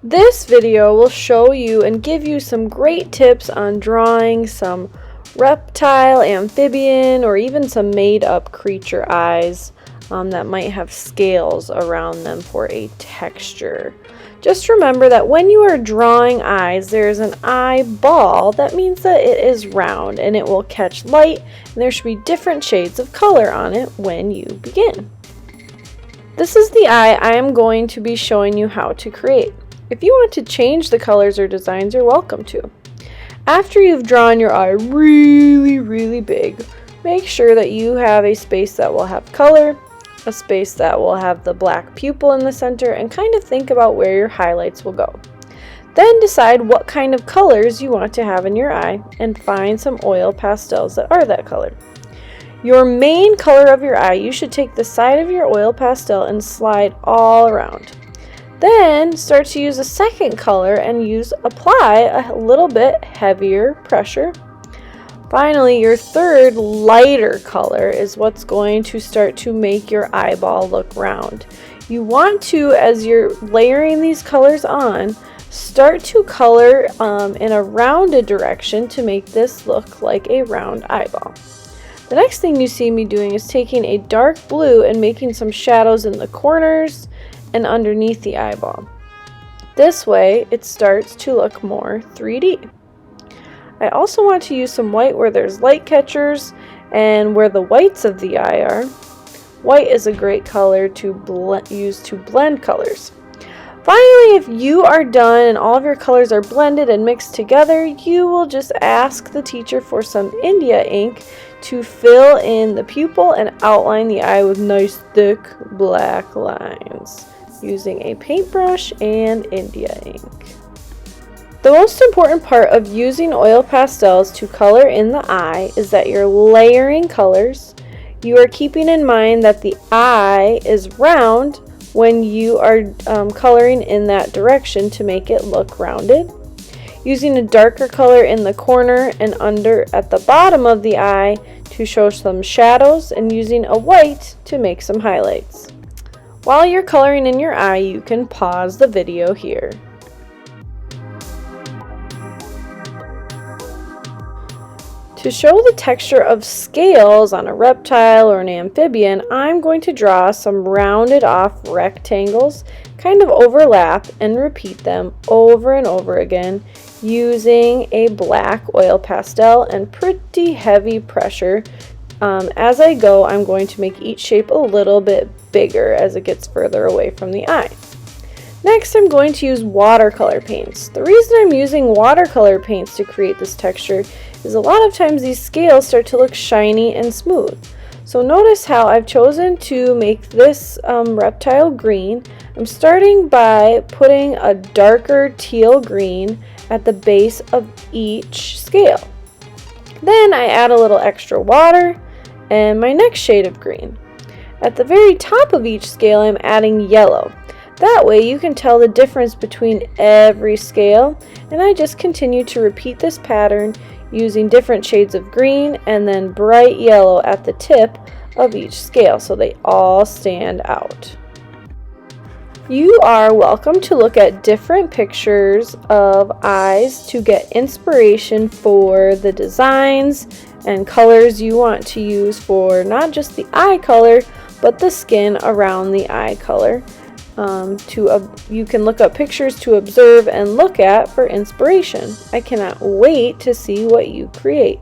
This video will show you and give you some great tips on drawing some reptile, amphibian, or even some made-up creature eyes that might have scales around them for a texture. Just remember that when you are drawing eyes, there's an eyeball. That means that it is round and it will catch light, and there should be different shades of color on it when you begin. This is the eye I am going to be showing you how to create. If you want to change the colors or designs, you're welcome to. After you've drawn your eye really big, make sure that you have a space that will have color, a space that will have the black pupil in the center, and kind of think about where your highlights will go. Then decide what kind of colors you want to have in your eye and find some oil pastels that are that color. Your main color of your eye, you should take the side of your oil pastel and slide all around. Then start to use a second color and apply a little bit heavier pressure. Finally, your third lighter color is what's going to start to make your eyeball look round. You want to, as you're layering these colors on, start to color in a rounded direction to make this look like a round eyeball. The next thing you see me doing is taking a dark blue and making some shadows in the corners and underneath the eyeball. This way it starts to look more 3D. I also want to use some white where there's light catchers and where the whites of the eye are. White is a great color to use to blend colors. Finally, if you are done and all of your colors are blended and mixed together, you will just ask the teacher for some India ink to fill in the pupil and outline the eye with nice thick black lines using a paintbrush and India ink. The most important part of using oil pastels to color in the eye is that you're layering colors. You are keeping in mind that the eye is round when you are coloring in that direction to make it look rounded. Using a darker color in the corner and under at the bottom of the eye to show some shadows, and using a white to make some highlights. While you're coloring in your eye, you can pause the video here. To show the texture of scales on a reptile or an amphibian, I'm going to draw some rounded off rectangles, kind of overlap, and repeat them over and over again using a black oil pastel and pretty heavy pressure. As I go, I'm going to make each shape a little bit bigger as it gets further away from the eye. Next, I'm going to use watercolor paints. The reason I'm using watercolor paints to create this texture is a lot of times these scales start to look shiny and smooth. So notice how I've chosen to make this reptile green. I'm starting by putting a darker teal green at the base of each scale. Then I add a little extra water and my next shade of green. At the very top of each scale, I'm adding yellow. That way you can tell the difference between every scale, and I just continue to repeat this pattern using different shades of green and then bright yellow at the tip of each scale so they all stand out. You are welcome to look at different pictures of eyes to get inspiration for the designs and colors you want to use for not just the eye color, but the skin around the eye color. You can look up pictures to observe and look at for inspiration. I cannot wait to see what you create.